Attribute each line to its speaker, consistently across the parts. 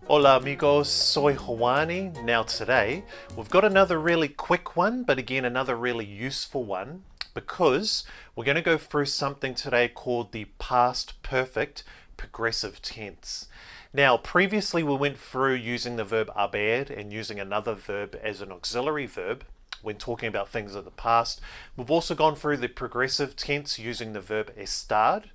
Speaker 1: Hola amigos, soy Hawani. Now today, we've got another really quick one, but again another really useful one, because we're going to go through something today called the past perfect progressive tense. Now previously we went through using the verb haber and using another verb as an auxiliary verb when talking about things in the past. We've also gone through the progressive tense using the verb estar.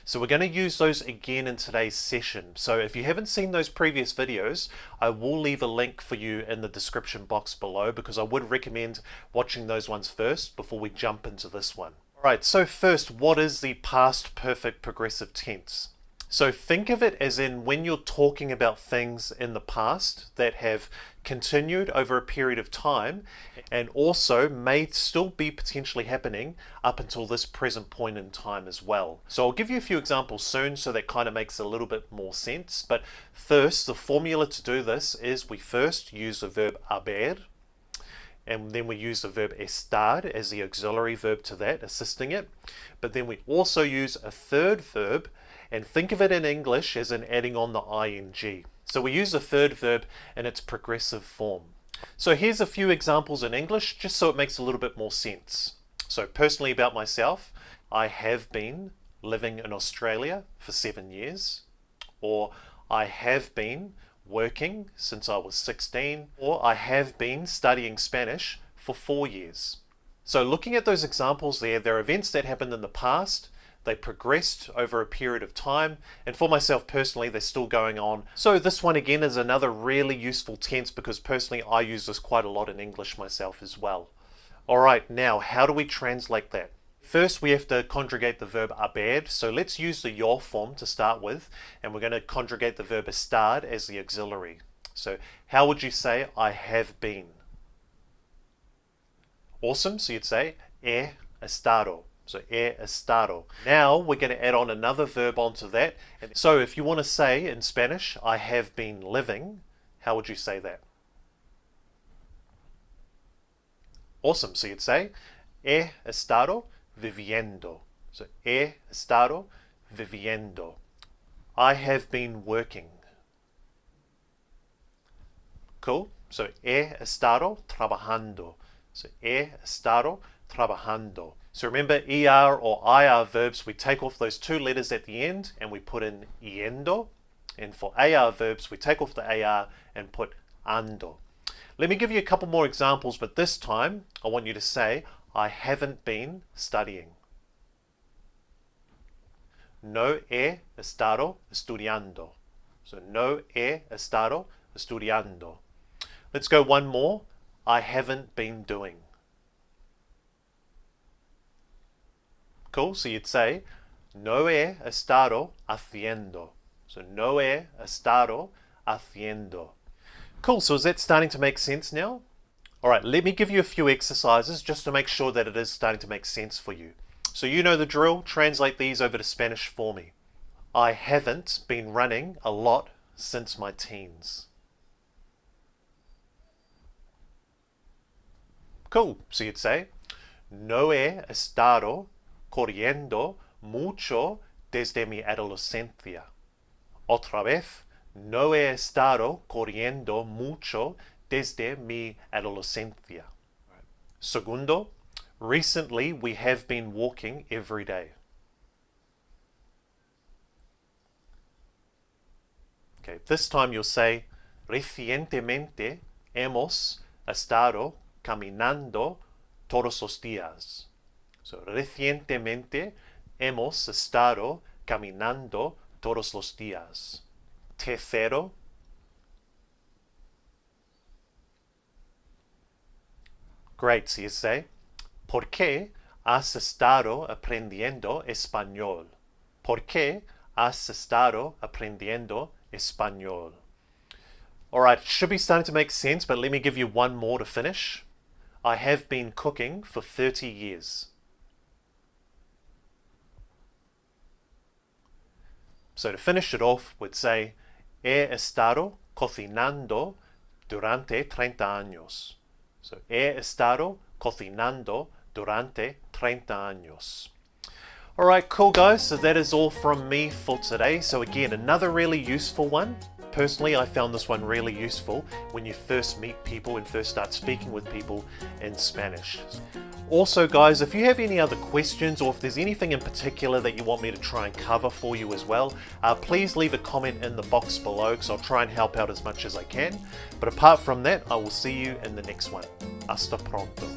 Speaker 1: So we're going to use those again in today's session. So if you haven't seen those previous videos, I will leave a link for you in the description box below, because I would recommend watching those ones first before we jump into this one. Alright, so first, what is the past perfect progressive tense? So think of it as in when you're talking about things in the past that have continued over a period of time and also may still be potentially happening up until this present point in time as well. So I'll give you a few examples soon so that kind of makes a little bit more sense. But first, the formula to do this is we first use the verb haber, and then we use the verb estar as the auxiliary verb to that, assisting it. But then we also use a third verb, and think of it in English as in adding on the ing. So we use the third verb in its progressive form. So here's a few examples in English, just so it makes a little bit more sense. So personally about myself, I have been living in Australia for 7 years, or I have been working since I was 16, or I have been studying Spanish for 4 years. So looking at those examples there, they're events that happened in the past. They progressed over a period of time, and for myself personally, they're still going on. So this one again is another really useful tense, because personally I use this quite a lot in English myself as well. Alright, now how do we translate that? First we have to conjugate the verb haber, so let's use the yo form to start with, and we're going to conjugate the verb estar as the auxiliary. So how would you say I have been? Awesome, so you'd say he estado. So he estado. Now we're going to add on another verb onto that. So if you want to say in Spanish, I have been living, how would you say that? Awesome, so you'd say he estado viviendo. So he estado viviendo. I have been working. Cool. So he estado trabajando. So he estado trabajando. So remember, ER or IR verbs, we take off those two letters at the end and we put in yendo. And for AR verbs, we take off the AR and put ando. Let me give you a couple more examples, but this time I want you to say, I haven't been studying. No he estado estudiando. So no he estado estudiando. Let's go one more. I haven't been doing. Cool, so you'd say, no he estado haciendo. So no he estado haciendo. Cool, so is that starting to make sense now? Alright, let me give you a few exercises just to make sure that it is starting to make sense for you. So you know the drill, translate these over to Spanish for me. I haven't been running a lot since my teens. Cool, so you'd say, no he estado corriendo mucho desde mi adolescencia. Otra vez, no he estado corriendo mucho desde mi adolescencia. Segundo, recently we have been walking every day. Okay, this time you'll say, recientemente hemos estado caminando todos los días. So, recientemente hemos estado caminando todos los días. Tercero, great, so you say, ¿por qué has estado aprendiendo español? ¿Por qué has estado aprendiendo español? Alright, should be starting to make sense, but let me give you one more to finish. I have been cooking for 30 years. So to finish it off, we'd say, he estado cocinando durante 30 años. So, he estado cocinando durante 30 años. Alright, cool guys, so that is all from me for today. So again, another really useful one. Personally, I found this one really useful when you first meet people and first start speaking with people in Spanish. Also guys, if you have any other questions or if there's anything in particular that you want me to try and cover for you as well, please leave a comment in the box below because I'll try and help out as much as I can. But apart from that, I will see you in the next one. Hasta pronto.